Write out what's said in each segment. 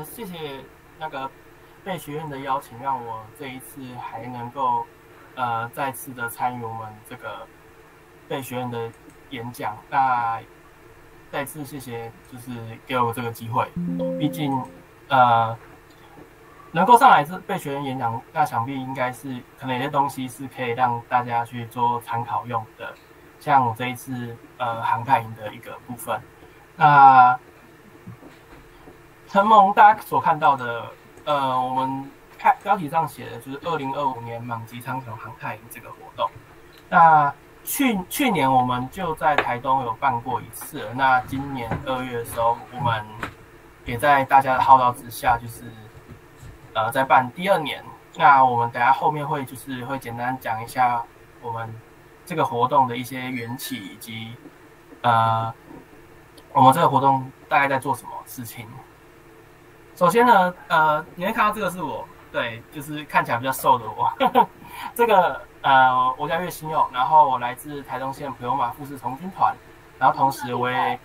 谢谢那个贝学院的邀请，让我这一次还能够再次的参与我们这个贝学院的演讲。那再次谢谢，就是给我这个机会。毕竟呃能够上来这贝学院演讲，那想必应该是可能有些东西是可以让大家去做参考用的，像我这一次航太营的一个部分。那承蒙大家所看到的，我们看标题上写的就是2025年满级苍穹航太营这个活动。那去年我们就在台东有办过一次了，那今年2月的时候，我们也在大家的号召之下，就是在办第2年。那我们等一下后面会简单讲一下我们这个活动的一些缘起，以及我们这个活动大概在做什么事情。首先呢，你会看到这个是我，对，就是看起来比较瘦的我。这个我叫岳新佑，然后我来自台东县普悠玛富士童军团，然后同时我也，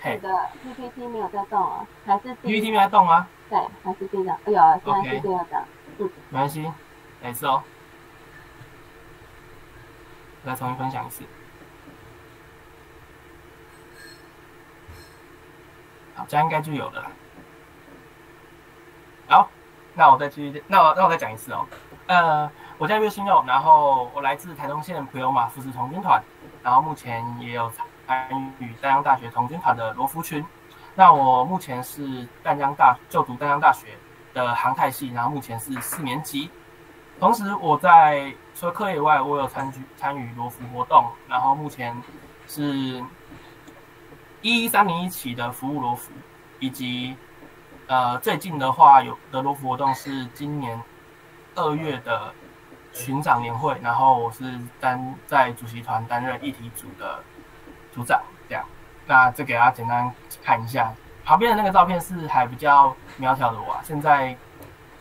你的 PPT 没有在动啊，还是 PPT 没在动吗？对，还是第一张？有啊，现在是第2张。没关系，没事哦。再重新分享一次。好，这样应该就有了。好，那我再继续，那我再讲一次哦。我叫岳新佑，然后我来自台东县普悠玛富士童军团，然后目前也有参与淡江大学童军团的罗浮群。那我目前是就读淡江大学的航太系，然后目前是4年级。同时我在除了课业以外，我有参与罗浮活动，然后目前是11301期的服务罗浮，以及最近的话有的罗浮活动是今年2月的群长年会，然后我是在主席团担任议题组的组长，这样。那这给大家简单看一下，旁边的那个照片是还比较苗条的我啊，现在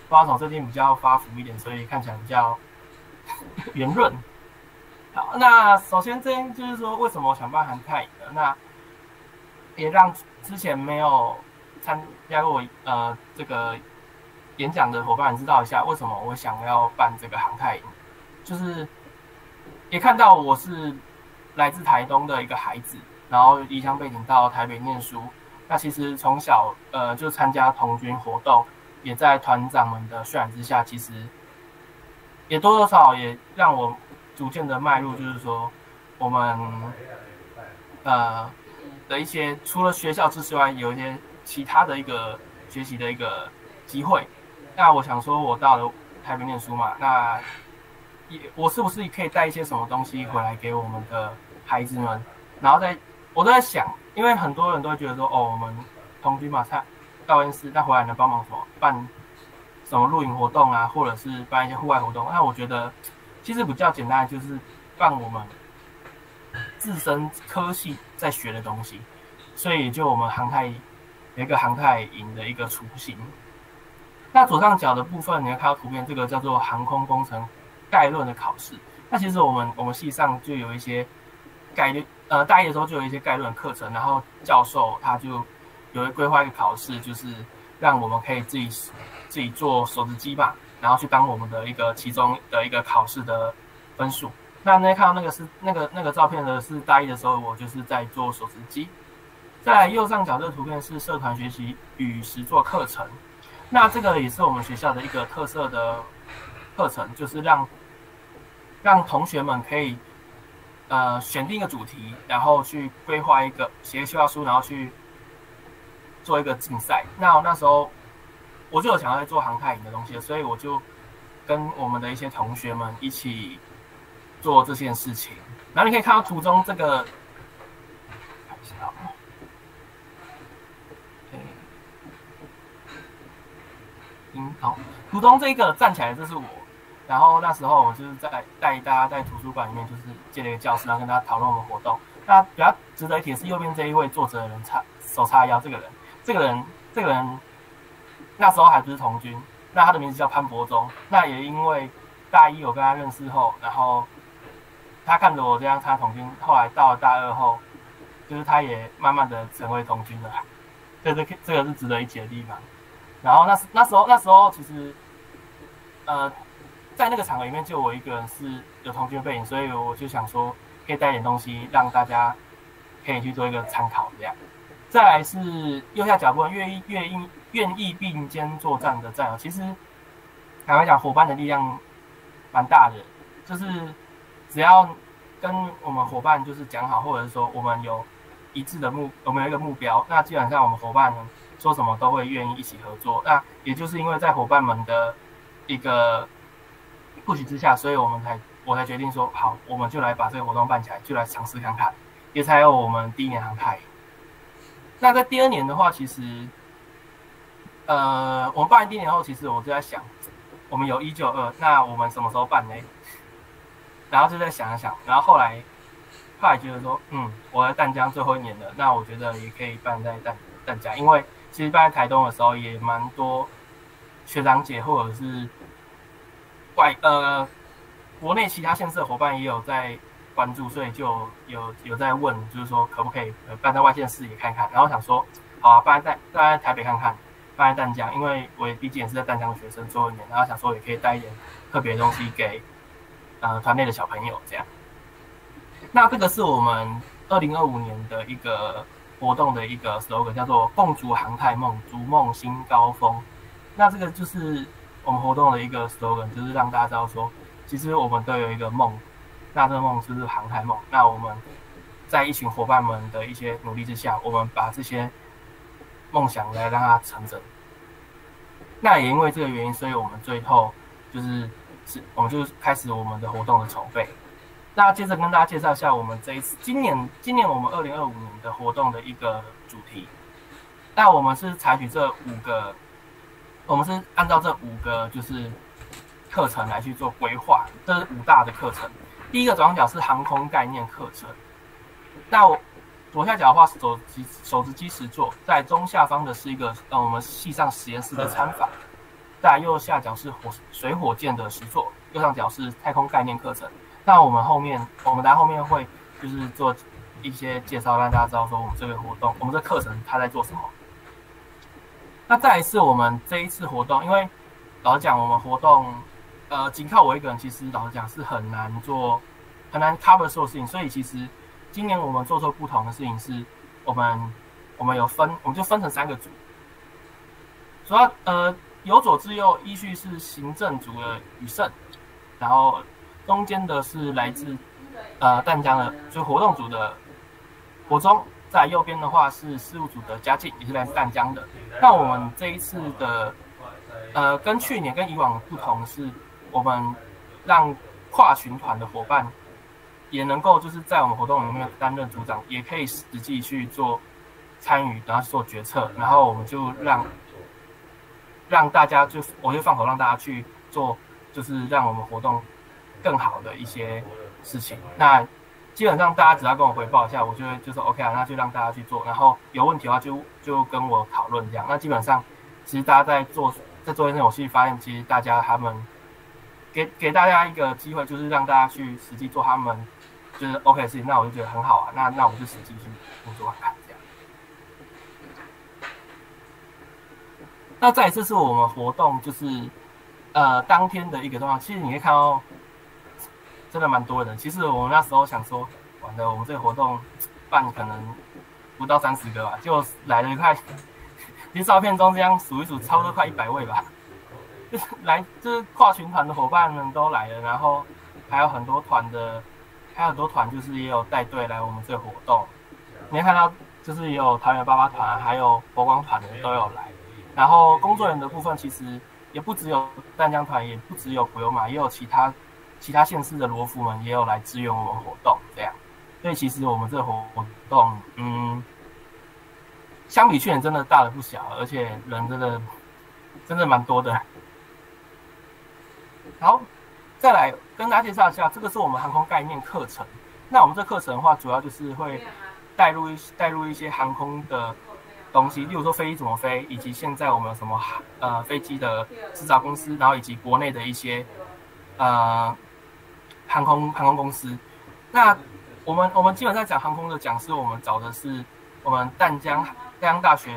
不知道最近比较发福一点，所以看起来比较圆润。好，那首先这边就是说为什么我想办航太营呢？那也让之前没有参加过这个演讲的伙伴知道一下，为什么我想要办这个航太营。就是也看到我是来自台东的一个孩子，然后离乡背景到台北念书。那其实从小就参加童军活动，也在团长们的渲染之下，其实也多多少少也让我逐渐的迈入，就是说我们的一些除了学校知识外，有一些其他的一个学习的一个机会。那我想说，我到了台北念书嘛，那我是不是可以带一些什么东西回来给我们的孩子们？然后我都在想，因为很多人都会觉得说，我们童军嘛，到恩师，那回来能帮忙什么？办什么露营活动啊，或者是办一些户外活动？那我觉得其实比较简单的就是办我们自身科系在学的东西，所以就我们有一个航太营的一个雏形。那左上角的部分，你会看到图片，这个叫做航空工程概论的考试。那其实我们系上就有一些大一的时候就有一些概论课程，然后教授他就有规划一个考试，就是让我们可以自己做手指机吧，然后去当我们的其中的一个考试的分数。那看到那个照片的是大一的时候，我就是在做手指机。再来右上角这个图片是社团学习与实作课程。那这个也是我们学校的一个特色的课程，就是让同学们可以选定一个主题，然后去规划写一个计划书，然后去做一个竞赛。那时候我就有想要做航太营的东西，所以我就跟我们的一些同学们一起做这件事情。然后你可以看到图中这个，看一下好，图中这个站起来，这是我。然后那时候我就是在带大家在图书馆里面，就是借了一个教室，然后跟大家讨论我们活动。那比较值得一提的是右边这一位坐着的人手叉腰，这个人那时候还不是童军，那他的名字叫潘伯忠。那也因为大一我跟他认识后，然后他看着我这样参加童军，后来到了大2后，就是他也慢慢的成为童军了。这个是值得一提的地方。然后那时候其实在那个场合里面就我一个人是有童军背景，所以我就想说可以带点东西让大家可以去做一个参考这样。再来是右下角部分愿意并肩作战的战友，其实坦白讲伙伴的力量蛮大的，就是只要跟我们伙伴就是讲好，或者是说我们有一致的我们有一个目标，那基本上我们伙伴说什么都会愿意一起合作。那也就是因为在伙伴们的一个push之下，所以我才决定说好，我们就来把这个活动办起来，就来尝试看看，也才有我们第一年航太。那在第二年的话，其实我们办完第一年后，其实我就在想，我们有192，那我们什么时候办呢？然后就在想一想，然后后来觉得说，我在淡江最后一年了，那我觉得也可以办在淡江，因为其实办在台东的时候也蛮多学长姐或者是国内其他县市的伙伴也有在关注，所以就有在问，就是说可不可以办在外县市也看看。然后想说，好啊，办在台北看看，办在淡江，因为我毕竟也是在淡江的学生最后一年，然后想说也可以带一点特别的东西给团内的小朋友这样。那这个是我们2025年的一个活动的一个 slogan， 叫做共筑航太梦，逐梦新高峰。那这个就是我们活动的一个 slogan， 就是让大家知道说，其实我们都有一个梦，那这个梦就是航太梦。那我们在一群伙伴们的一些努力之下，我们把这些梦想来让它成真。那也因为这个原因，所以我们最后我们就开始我们的活动的筹备。那接着跟大家介绍一下我们这一次今年我们2025年的活动的一个主题。那我们是采取我们是按照这5个就是课程来去做规划，这是5大的课程。第一个左上角是航空概念课程，那左下角的话是手持机实作，在中下方的是一个我们系上实验室的参访，在右下角是水火箭的实作，右上角是太空概念课程。那我们在后面会就是做一些介绍，让大家知道说我们这个活动，我们这课程它在做什么。那再来是我们这一次活动，因为老实讲，我们活动仅靠我一个人，其实老实讲是很难 cover 所有事情，所以其实今年我们做出不同的事情是，我们就分成3个组，主要由左至右依序是行政组的宇胜，然后中间的是来自淡江的，就活动组的国中，在右边的话是事务组的嘉靖，也是来自淡江的。那我们这一次的跟去年跟以往不同是，我们让跨群团的伙伴也能够就是在我们活动里面担任组长，也可以实际去做参与，然后做决策，然后我们就让大家我就放手让大家去做，就是让我们活动更好的一些事情。那基本上大家只要跟我回报一下，我就会就说 OK 啊，那就让大家去做，然后有问题的话就跟我讨论这样。那基本上其实大家在做这件事，我其实发现其实大家他们给大家一个机会，就是让大家去实际做他们就是 OK 的事情，那我就觉得很好啊，那我就实际去做看这样。那再来这是我们活动就是当天的一个状况，其实你可以看到真的蛮多人。其实我们那时候想说，完了，我们这个活动办可能不到30个吧，就来了快，其实照片中这样数一数，差不多快100位吧。就是跨群团的伙伴们都来了，然后还有很多团就是也有带队来我们这个活动。你会看到就是也有桃园88团，还有佛光团的都有来。然后工作人员的部分其实也不只有淡江团，也不只有普悠玛，也有其他县市的罗浮们也有来支援我们活动这样。所以其实我们这个活动相比去年真的大了不小，而且人真的蛮多的。好，再来跟大家介绍一下，这个是我们航空概念课程。那我们这课程的话，主要就是会带入一些航空的东西，例如说飞机怎么飞，以及现在我们有什么飞机的制造公司，然后以及国内的一些航空公司。那我们基本上讲航空的讲师，我们找的是我们淡江大学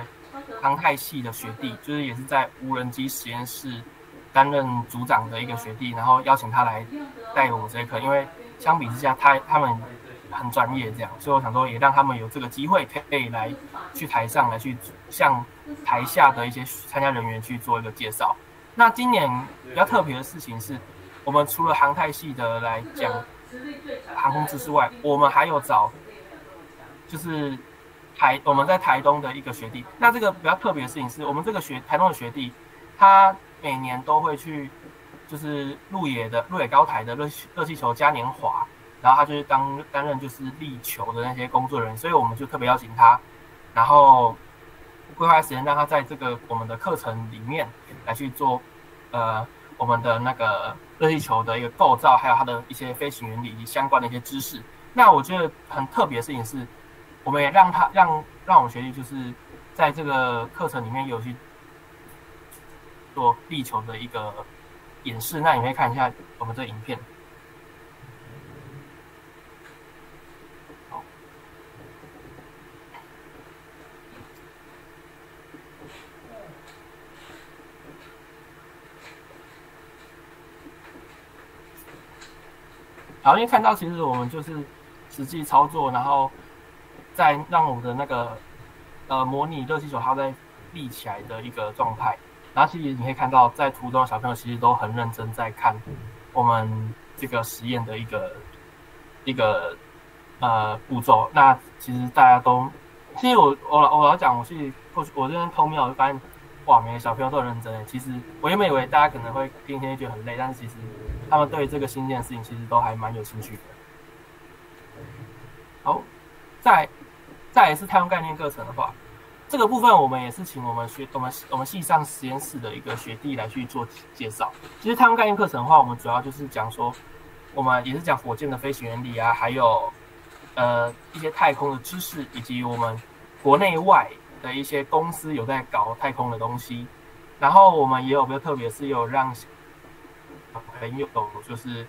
航太系的学弟，就是也是在无人机实验室担任组长的一个学弟，然后邀请他来带我们这一课，因为相比之下他们很专业这样，所以我想说也让他们有这个机会可以来去台上来去向台下的一些参加人员去做一个介绍。那今年比较特别的事情是，我们除了航太系的来讲航空知识外，我们还有找就是我们在台东的一个学弟。那这个比较特别的事情是，我们这个台东的学弟，他每年都会去就是鹿野高台的热气球嘉年华，然后他就是担任就是力球的那些工作人员，所以我们就特别邀请他，然后规划时间让他在这个我们的课程里面来去做我们的那个热气球的一个构造，还有它的一些飞行原理以及相关的一些知识。那我觉得很特别的事情是，我们也让我们学弟就是在这个课程里面有去做力球的一个演示。那你可以看一下我们这个影片。好，因为看到其实我们就是实际操作，然后再让我们的那个模拟热气球它在立起来的一个状态。然后其实你可以看到，在途中的小朋友其实都很认真在看我们这个实验的一个步骤。那其实大家都，其实我要讲，我这边偷瞄，我就发现哇，每个小朋友都很认真诶。其实我原本以为大家可能会听一天觉得很累，但是其实他们对这个新鲜的事情其实都还蛮有兴趣的。好，再来是太空概念课程的话，这个部分我们也是请我们系上实验室的一个学弟来去做介绍。其实太空概念课程的话，我们主要就是讲说，我们也是讲火箭的飞行原理啊，还有一些太空的知识，以及我们国内外的一些公司有在搞太空的东西。然后我们也有比较特别是有让小朋友就是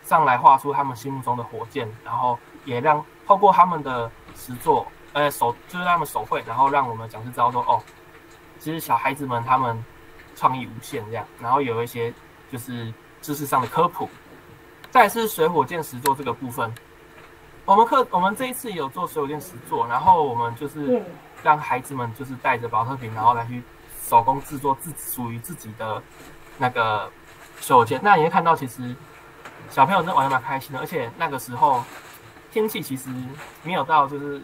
上来画出他们心目中的火箭，然后也让透过他们的实作，就是他们手绘，然后让我们讲师知道说，哦，其实小孩子们他们创意无限这样，然后有一些就是知识上的科普。再来是水火箭实作这个部分，我们这一次也有做水火箭实作，然后我们就是让孩子们就是带着保特瓶，然后来去手工制作属于自己的那个水火箭。那你会看到，其实小朋友真的玩得蛮开心的，而且那个时候天气其实没有到就是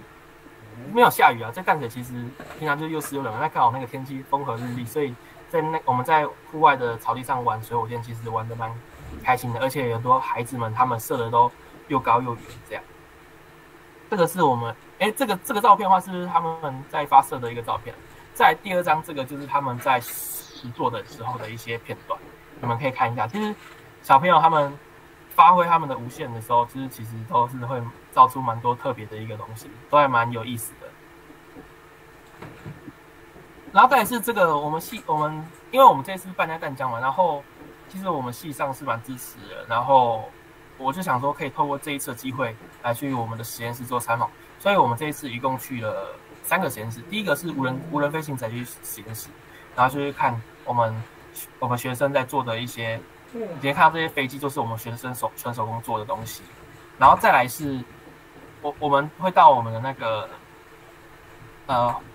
没有下雨啊，在淡水其实平常就又湿又冷，那刚好那个天气风和日丽，所以我们在户外的草地上玩水火箭，其实玩得蛮开心的，而且有很多孩子们他们射的都又高又远这样。这个是我们这个照片的话是他们在发射的一个照片。在第二张，这个就是他们在实作的时候的一些片段，你们可以看一下。其实小朋友他们发挥他们的无限的时候，其实都是会造出蛮多特别的一个东西，都还蛮有意思的。然后再来是这个因为我们这次办在淡江嘛，然后其实我们系上是蛮支持的，然后我就想说可以透过这一次的机会来去我们的实验室做参访，所以我们这一次一共去了3个实验室。第一个是无人飞行载具实验室，然后就是看我们学生在做的一些，你可以看到这些飞机就是我们学生纯手工做的东西。然后再来是我们会到我们的那个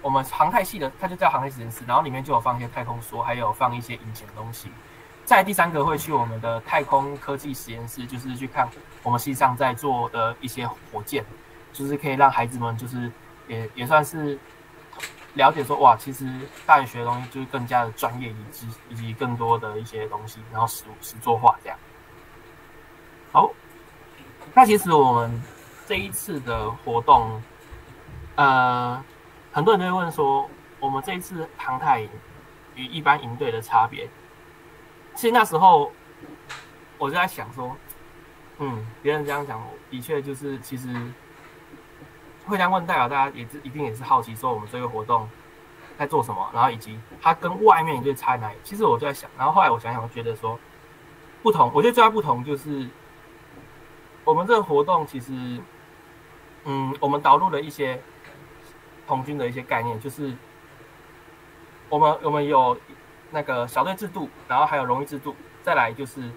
我们航太系的，它就叫航太实验室，然后里面就有放一些太空梭，还有放一些引擎的东西。再来第3个会去我们的太空科技实验室，就是去看我们系上在做的一些火箭，就是可以让孩子们就是也算是了解说，哇，其实大学学的东西就是更加的专业以及更多的一些东西，然后实作化这样。好，那其实我们这一次的活动，很多人都会问说，我们这一次航太营与一般营队的差别。其实那时候我就在想说，别人这样讲，的确就是其实会这样问，代表大家一定也是好奇说我们这个活动在做什么，然后以及它跟外面营队差在哪里。其实我就在想，然后后来我想想，我觉得说不同，我觉得最大不同就是我们这个活动其实，我们导入了一些童军的一些概念，就是我们有那个小队制度，然后还有荣誉制度，再来就是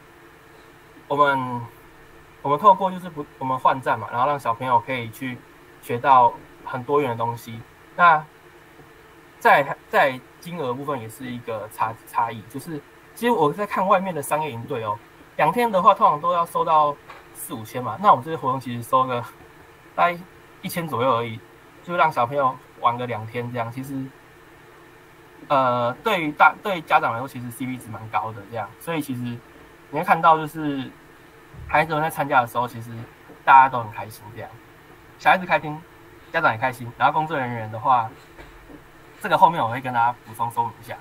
我们透过就是我们换站嘛，然后让小朋友可以去学到很多元的东西。那在金额部分也是一个差异，就是其实我在看外面的商业营队哦，2天的话通常都要收到4、5千嘛，那我们这些活动其实收个大概1000左右而已，就让小朋友玩个2天这样，其实对家长来说，其实 CP 值蛮高的这样，所以其实你会看到就是孩子们在参加的时候，其实大家都很开心这样，小孩子开心，家长也开心，然后工作人员的话，这个后面我会跟大家补充说明一下。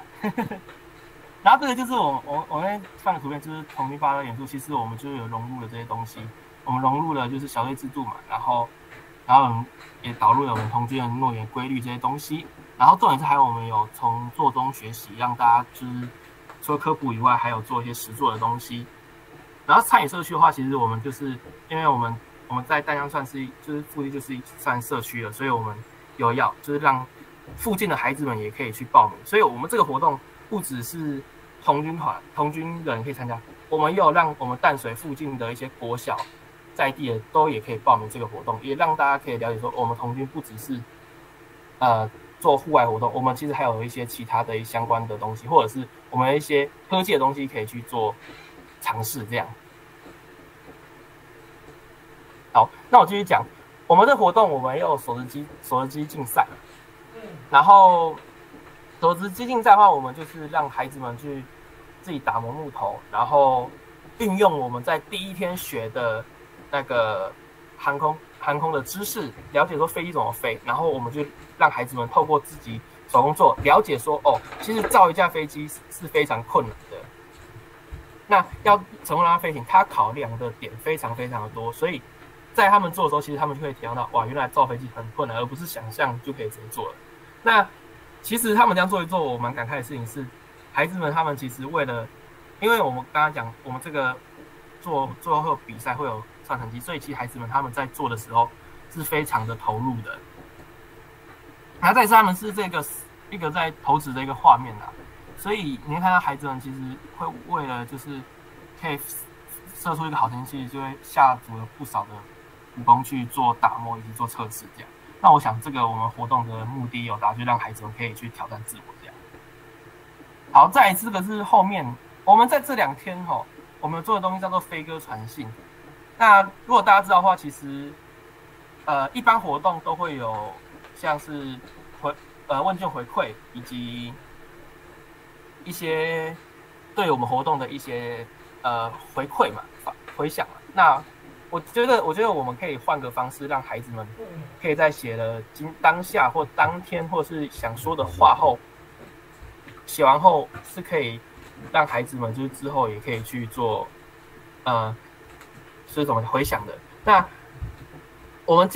然后这个就是我那放的图片，就是童军发的元素，其实我们就有融入了这些东西，我们融入了就是小队制度嘛，然后我们也导入了我们童军的诺言规律这些东西，然后重点是还有我们有从做中学习，让大家就是除了科普以外，还有做一些实作的东西。然后参与社区的话，其实我们就是因为我们在淡江算是就是附近就是算社区了，所以我们有要就是让附近的孩子们也可以去报名，所以我们这个活动不只是童军人可以参加，我们也有让我们淡水附近的一些国小在地的都也可以报名这个活动，也让大家可以了解说，我们童军不只是做户外活动，我们其实还有一些其他的相关的东西，或者是我们有一些科技的东西可以去做尝试这样。好，那我继续讲，我们的活动我们也有手持机竞赛，然后手持机竞赛的话，我们就是让孩子们去自己打磨木头，然后运用我们在第一天学的那个航空的知识，了解说飞机怎么飞，然后我们就让孩子们透过自己手工做，了解说其实造一架飞机是非常困难的。那要成功让它飞行，它考量的点非常非常的多，所以在他们做的时候，其实他们就会体验到，哇，原来造飞机很困难，而不是想象就可以直接做了。那其实他们这样做一做，我蛮感慨的事情是，孩子们他们其实为了，因为我们刚刚讲，我们这个最后会有比赛，会有算成绩，所以其实孩子们他们在做的时候是非常的投入的。然后再是他们是一个在投掷的一个画面啦，所以你会看到孩子们其实会为了就是可以射出一个好成绩，就会下足了不少的武功去做打磨以及做测试这样。那我想这个我们活动的目的有达，就让孩子们可以去挑战自我这样。好，再来这个是后面我们在这2天我们做的东西叫做飞鸽传信。那如果大家知道的话，其实一般活动都会有像是问卷回馈以及一些对我们活动的一些回馈嘛回响嘛。那我觉得我们可以换个方式，让孩子们可以在写了当下或当天或是想说的话后，写完后是可以让孩子们就是之后也可以去做是怎么回想的。那我们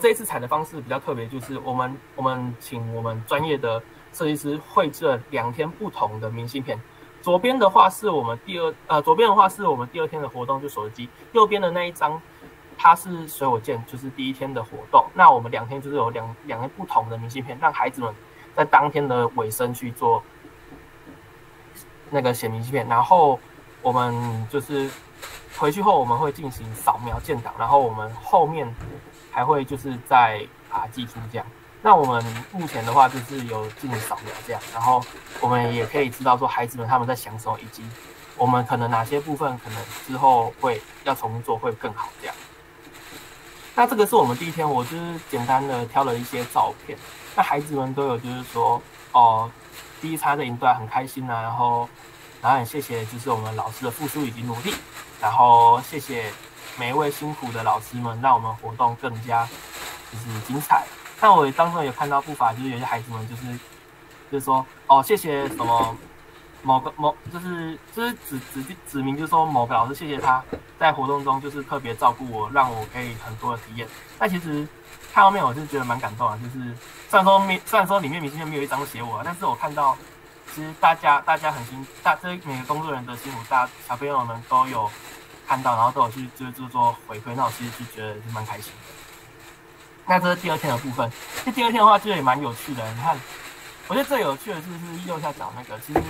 这一次采的方式比较特别，就是我们请我们专业的设计师绘制了2天不同的明信片。左边的话是我们第二天的活动，就手机。右边的那一张，它是水火箭，就是第一天的活动。那我们2天就是有两天不同的明信片，让孩子们在当天的尾声去做那个写明信片。然后我们就是回去后，我们会进行扫描建档，然后我们后面还会就是再把它寄出这样。那我们目前的话就是有进行扫描这样，然后我们也可以知道说孩子们他们在想什么，以及我们可能哪些部分可能之后会要重新做会更好这样。那这个是我们第一天，我就是简单的挑了一些照片，那孩子们都有就是说第一餐的营队很开心啊，然后很谢谢就是我们老师的付出以及努力，然后谢谢每一位辛苦的老师们，让我们活动更加就是精彩。但我当中有看到不乏就是有些孩子们就是说谢谢什么就是指明就是说某个老师谢谢他在活动中就是特别照顾我，让我可以很多的体验。但其实看到面我是觉得蛮感动的，就是虽然说里面明信片没有一张写我，但是我看到其实大家很这每个工作人员的辛苦，小朋友们都有看到，然后都有去就是做回馈，那我其实就觉得是蛮开心的。那这是第二天的部分。第二天的话，就也蛮有趣的。你看，我觉得最有趣的是右下角那个，其实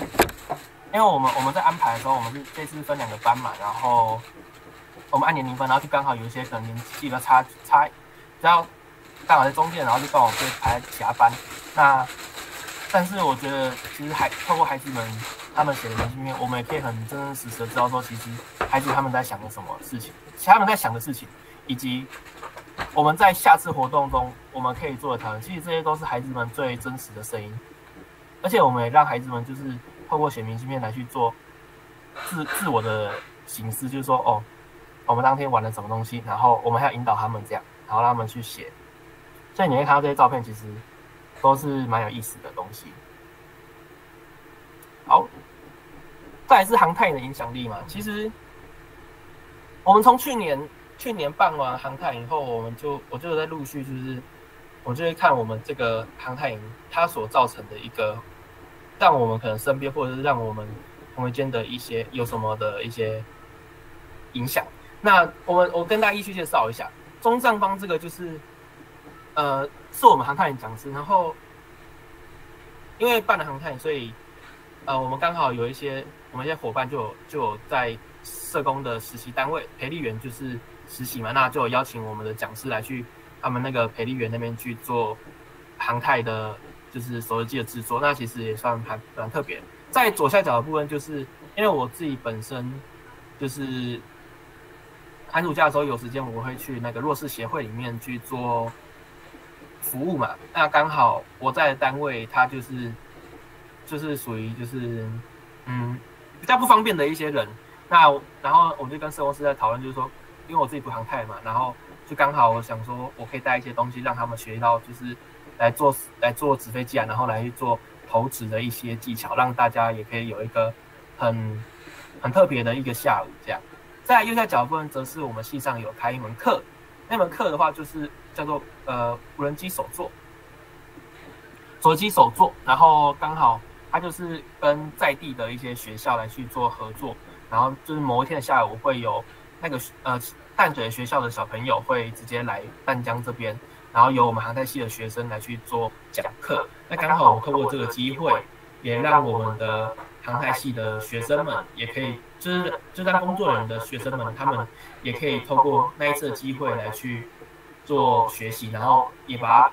因为我们在安排的时候，我们是这次分2个班嘛，然后我们按年龄分，然后就刚好有一些可能年纪的差，只要刚好在中间，然后就刚好被排在其他班。那但是我觉得其实透过孩子们他们写的明信片，我们也可以很真真实实的知道说，其实孩子他们在想的什么事情，他们在想的事情，以及我们在下次活动中我们可以做的讨论，其实这些都是孩子们最真实的声音。而且我们也让孩子们就是透过写明信片来去做自我的省思，就是说哦，我们当天玩了什么东西，然后我们还要引导他们这样，然后让他们去写。所以你会看到这些照片，其实都是蛮有意思的东西。好，再来是航太的影响力嘛。其实我们从去年办完航太以后，我就在陆续就是我就会看我们这个航太营它所造成的一个让我们可能身边或者是让我们同学间的一些有什么的一些影响。那我跟大家依序介绍一下，中上方这个就是是我们航太营讲师，然后因为办了航太营，所以我们刚好有我们一些伙伴就有在社工的实习单位培力员就是实习嘛，那就有邀请我们的讲师来去他们那个培力员那边去做航太的，就是手机的制作，那其实也算蛮特别。在左下角的部分，就是因为我自己本身就是寒暑假的时候有时间，我会去那个弱势协会里面去做服务嘛。那刚好我在的单位，它就是属于就是比较不方便的一些人。那然后我就跟社工师在讨论，就是说，因为我自己读航太嘛，然后就刚好我想说，我可以带一些东西让他们学到，就是来做纸飞机啊，然后来去做投掷的一些技巧，让大家也可以有一个很特别的一个下午这样。在右下角部分，则是我们系上有开一门课，那门课的话就是叫做无人机手作，手机手作，然后刚好它就是跟在地的一些学校来去做合作，然后就是某一天的下午会有那个淡水学校的小朋友会直接来淡江这边，然后由我们航太系的学生来去做讲课。那刚好我们透过这个机会，也让我们的航太系的学生们也可以，就是当工作人的学生们，他们也可以透过那一次的机会来去做学习，然后也把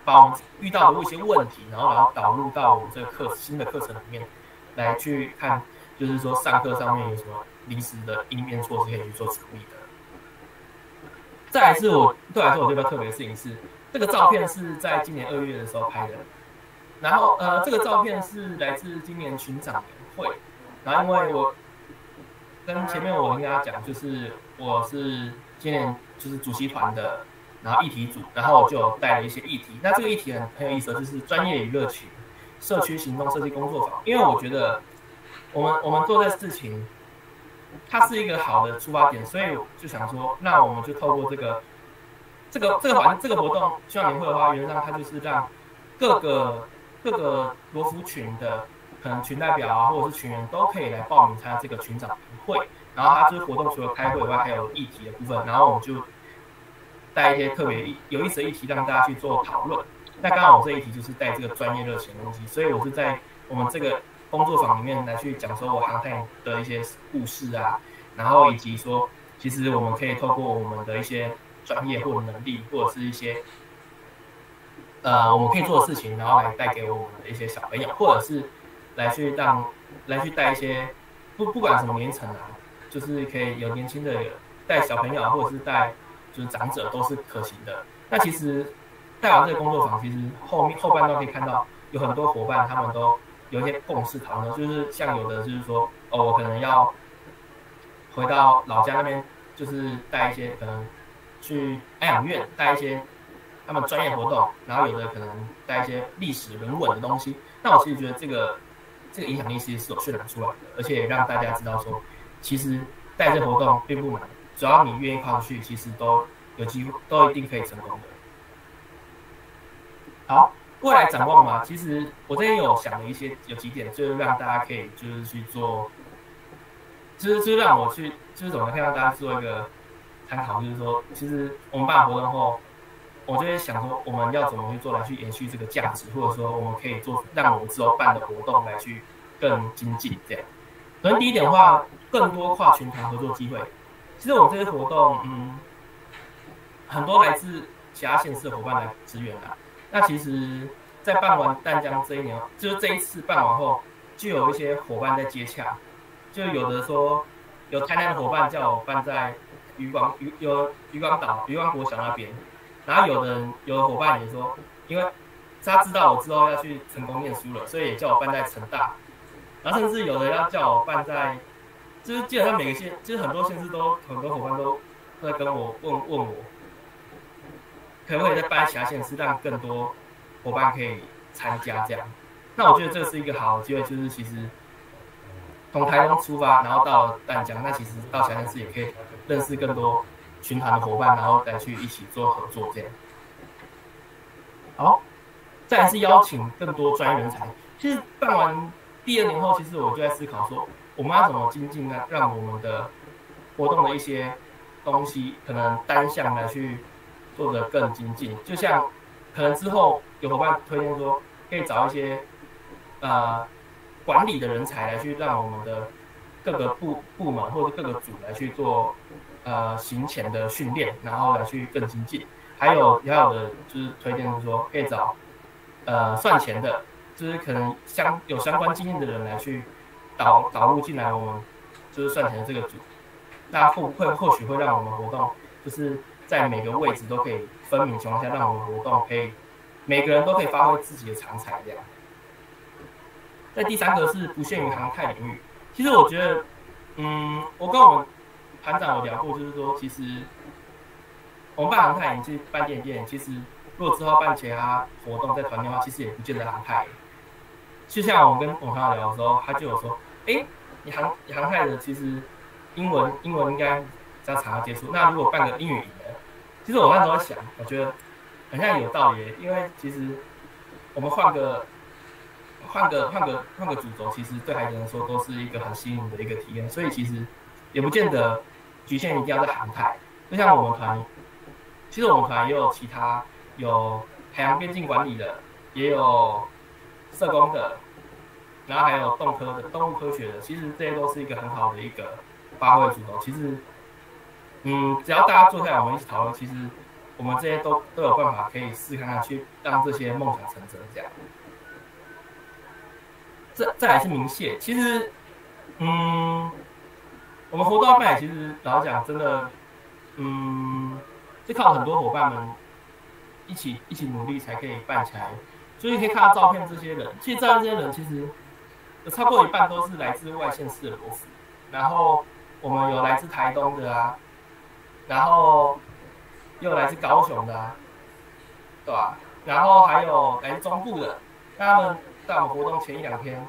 我们遇到的一些问题，然后导入到我们这个新的课程里面来去看，就是说上课上面有什么临时的应变措施可以去做处理的。再来是对我来说，我觉得特别的事情是，这个照片是在今年2月的时候拍的，然后这个照片是来自今年群长年会，然后因为我跟前面我跟大家讲，就是我是今年就是主席团的，然后议题组，然后我就有带了一些议题。那这个议题很有意思，就是专业与热情社区行动设计工作坊。因为我觉得我们做这事情，它是一个好的出发点，所以就想说，那我们就透过这个活动，希望年会的话，原则上它就是让各个罗浮群的可能群代表啊，或者是群员都可以来报名参加这个群长年会。然后它这个活动除了开会以外，还有议题的部分，然后我们就带一些特别有意思的议题让大家去做讨论。那刚好我这一题就是带这个专业热情的东西，所以我就在我们这个工作坊里面来去讲说我航太的一些故事啊，然后以及说其实我们可以透过我们的一些专业或能力，或者是一些我们可以做的事情，然后来带给我们的一些小朋友，或者是来去带一些不管什么年龄层啊，就是可以有年轻的带小朋友，或者是带就是长者都是可行的。那其实带完这个工作坊，其实后半段可以看到有很多伙伴他们都有一些共识讨论，就是像有的就是说哦，我可能要回到老家那边，就是带一些可能去安养院带一些他们专业活动，然后有的可能带一些历史人文的东西。那我其实觉得这个影响力其实是有渲染出来的，而且也让大家知道说，其实带这活动并不难，只要你愿意跨出去，其实都有机会，都一定可以成功的。好，未来展望嘛，其实我这边有想了有几点，就是让大家可以就是去做，就是让我去就是怎么可以让大家做一个参考，就是说，其实我们办活动后，我就会想说，我们要怎么去做来去延续这个价值，或者说我们可以做让我们之后办的活动来去更精进这样。可能第一点的话，更多跨群团合作机会。其实我们这些活动，很多来自其他县市的伙伴来支援啦。那其实，在办完淡江这一年，就是这一次办完后，就有一些伙伴在接洽，就有的说有台南的伙伴叫我办在渔光岛渔光国小那边，然后有的伙伴也说，因为他知道我之后要去成功念书了，所以也叫我办在成大，然后甚至有的要叫我办在，就是基本上每个县，就是很多县市都很多伙伴都在跟我问我，可不可以再办其他县市，让更多伙伴可以参加这样。那我觉得这是一个好的机会，就是其实从台东出发，然后到淡江，那其实到其他县市也可以认识更多群团的伙伴，然后再去一起做合作这样。好，再来是邀请更多专业人才。其实办完第2年后，其实我就在思考说，我们要怎么精进呢？让我们的活动的一些东西，可能单项来去做得更精进。就像可能之后有伙伴推荐说，可以找一些管理的人才来去让我们的各个部门或者各个组来去做行前的训练，然后来去更精进。还有的就是推荐说可以找算钱的，就是可能有相关经验的人来去导入进来我们就是算钱的这个组，那或许会让我们活动就是在每个位置都可以分明情况下，让我们活动可以每个人都可以发挥自己的长才这样。在第3个是不限于航太领域，其实我觉得，我跟我们团长有聊过，就是说其实我们办航太，其实办电电，其实如果之后办其他活动在团练的话，其实也不见得航太。就像我跟我朋友聊的时候，他就有说，你航太的其实英文应该比较常要接触，那如果办个英语营呢？其实我那时候在想，我觉得好像有道理，因为其实我们换个主轴，其实对孩子来说都是一个很新颖的一个体验，所以其实也不见得局限一定要在航太。就像我们团，其实我们团也有其他有海洋边境管理的，也有社工的，然后还有动物科学的，其实这些都是一个很好的一个发挥主轴。其实，只要大家坐下来，我们一起讨论，其实我们这些都有办法可以试看看，去让这些梦想成真这样。再来是明谢，其实，我们活动要办，其实老实讲，真的，是靠很多伙伴们一起努力才可以办起来。所以可以看到照片，这些人，其实照片这些人其实有超过一半都是来自外县市的罗浮，然后我们有来自台东的啊，然后又有来自高雄的啊，对吧？然后还有来自中部的，他们在我们活动前1-2天，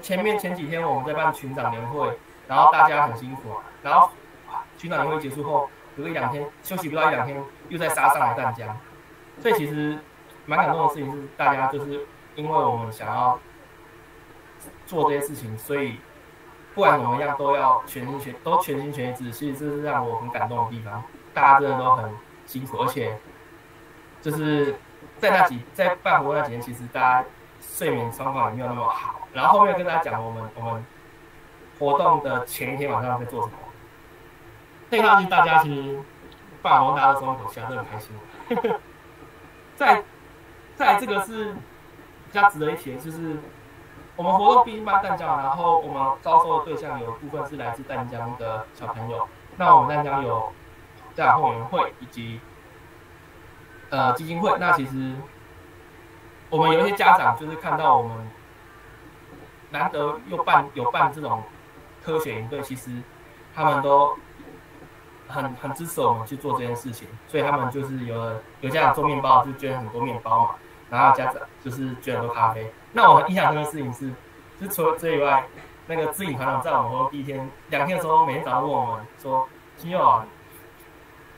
前几天我们在办群长年会，然后大家很辛苦啊，然后群长年会结束后，隔1-2天休息不到1-2天，又再杀上来淡江，所以其实蛮感动的事情是，大家就是因为我们想要做这些事情，所以不管怎么样都要全心全意支持。其实这是让我很感动的地方，大家真的都很辛苦，而且就是在办活动那几天，其实大家睡眠状况也没有那么好。然后后面跟大家讲我们活动的前一天晚上在做什么，那一趟大家其实办活动大家都松口气，都很开心。再来这个是比较值得一提的，就是我们活动毕竟办淡江，然后我们招收的对象有部分是来自淡江的小朋友。那我们淡江有家长后援会以及基金会。那其实我们有一些家长就是看到我们难得有办这种科学营队，其实他们都很支持我们去做这件事情，所以他们就是有家长做面包，就捐很多面包嘛，然后家长就是捐很多咖啡。那我印象深的事情是，就是除了这以外，那个知影团长在我们活动第1天、2天的时候，每天早上问我们说：“金佑啊，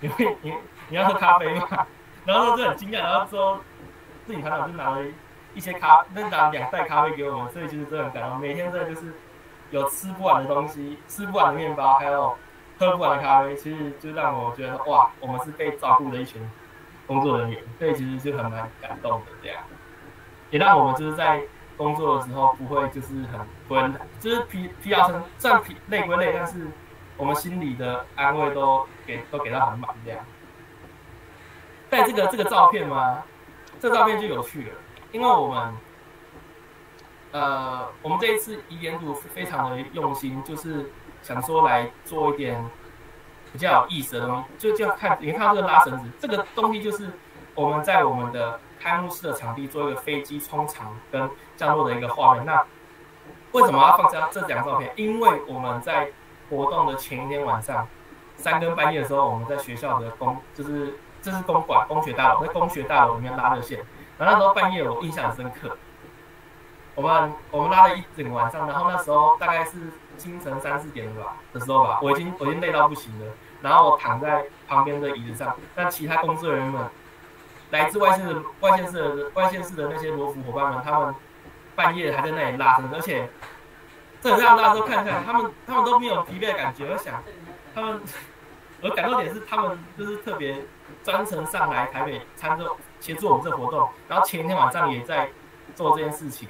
你要喝咖啡吗？”然后就很惊讶，然后说知影团长就拿了一些拿2袋咖啡给我们，所以其实真的很感动。每天真的就是有吃不完的东西，吃不完的面包，还有喝不完的咖啡，其实就让我觉得哇，我们是被照顾的一群工作人员，所以其实就很蛮感动的这样，也让我们就是在工作的时候不会就是不会就是疲劳成虽然累归累，但是我们心里的安慰都给到很满这样。但这个照片嘛，这照片就有趣了，因为我们这一次遗联组非常的用心，就是想说来做一点比较有意思的东西，就看你看到这个拉绳子，这个东西就是我们在我们的开幕式的场地做一个飞机冲场跟降落的一个画面。那为什么要放这两张照片？因为我们在活动的前一天晚上三更半夜的时候，我们在学校的就是这是公馆工学大楼，在工学大楼里面拉热线，然后那时候半夜我印象很深刻。我们拉了一整个晚上，然后那时候大概是清晨3、4点的时候吧，我已经累到不行了，然后我躺在旁边的椅子上，但其他工作人员们，来自外县市的那些罗浮伙伴们，他们半夜还在那里拉绳，而且这让大家都看看，他们都没有疲惫的感觉，我想他们，我感动点是他们就是特别专程上来台北协助我们这个活动，然后前一天晚上也在做这件事情。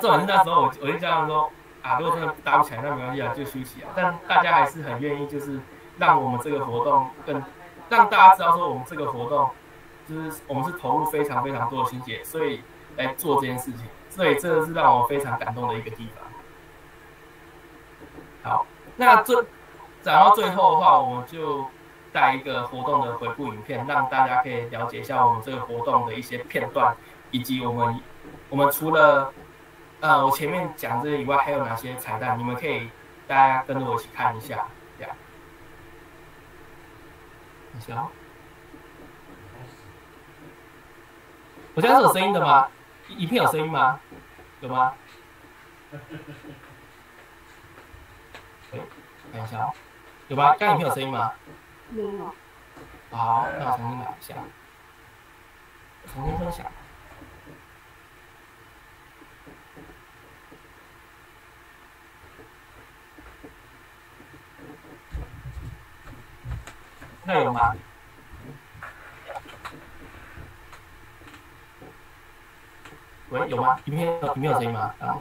重点是那时候我就这样说啊，如果真的搭不起来，那没关系啊，就休息啊。但大家还是很愿意，就是让我们这个活动让大家知道说我们这个活动就是我们是投入非常非常多的心血，所以来做这件事情。所以这个是让我非常感动的一个地方。好，那讲到最后的话，我们就带一个活动的回顾影片，让大家可以了解一下我们这个活动的一些片段，以及我们除了我前面讲这以外，还有哪些彩蛋？你们可以大家跟着我一起看一下，这样。行，我这样是有声音的吗？影片有声音吗？有吗？看一下哦，有吗？刚影片有声音吗？没有。好，那我重新来一下，重新分享。那有吗？喂，有吗？影片有声音吗？啊？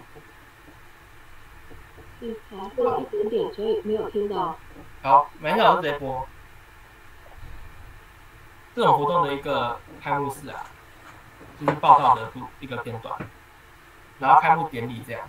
好，会一点点，所以没有听到。好，没事，我直接播。这种活动的一个开幕式啊，就是报道的一个片段，然后开幕典礼这样。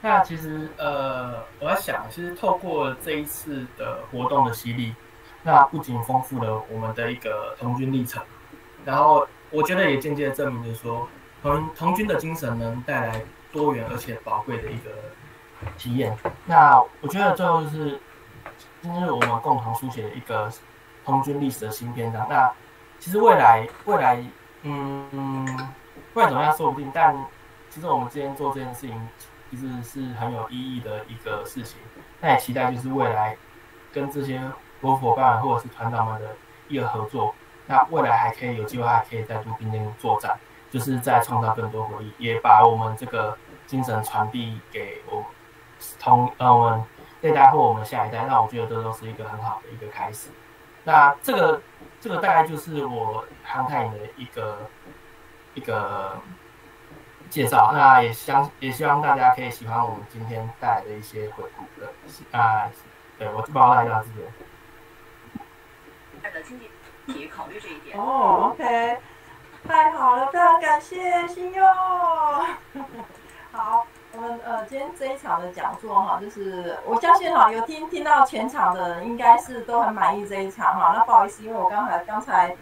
那其实我在想，其实透过这一次的活动的洗礼，那不仅丰富了我们的一个童军历程，然后我觉得也间接证明着说，童军的精神能带来多元而且宝贵的一个体验。那我觉得最后就是我们共同书写的一个童军历史的新篇章。那其实未来，未来怎么样说不定，但其实我们今天做这件事情，其实是很有意义的一个事情。那也期待就是未来跟这些伙伴或者是团长们的一个合作，那未来还可以有机会，还可以再度并肩作战，就是再创造更多回忆，也把我们这个精神传递给我们这一代或我们下一代。那我觉得这都是一个很好的一个开始。那这个大概就是我航太营的一个介绍。那也希望大家可以喜欢我们今天带来的一些回顾的对，我就报大家这边。的经济也考虑这一点。哦 ，OK， 太好了，非常感谢新佑。好，我们今天这一场的讲座哈，就是我相信哈，有听到全场的人应该是都很满意这一场哈。那不好意思，因为我刚才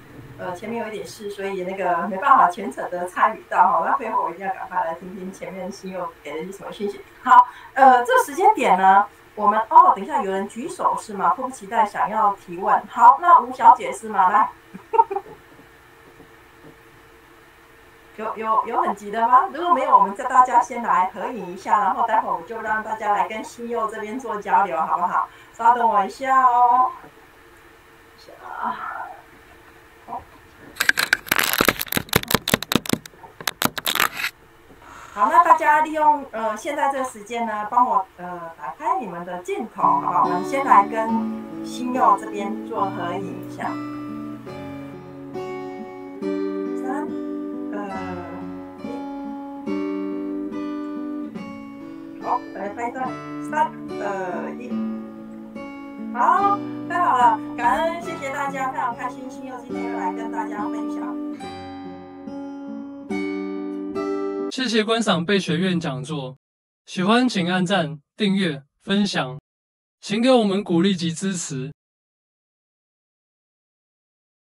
前面有一点事，所以那个没办法全程的参与到哈。那会后我一定要赶快来听听前面新佑给了一些什么讯息。好，这个时间点呢，我们等一下有人举手是吗？迫不及待想要提问。好，那吴小姐是吗？来。有很急的吗？如果没有，我们大家先来合影一下，然后待会儿我就让大家来跟新佑这边做交流，好不好？稍等我一下哦。好，那大家利用现在这个时间呢，帮我打开你们的镜头，好不好？我们先来跟新佑这边做合影一下。好，来拍一段，3、2、1，好，太好了，感恩，谢谢大家，非常开心，新佑今天又来跟大家分享。谢谢观赏贝学院讲座，喜欢请按赞、订阅、分享，请给我们鼓励及支持。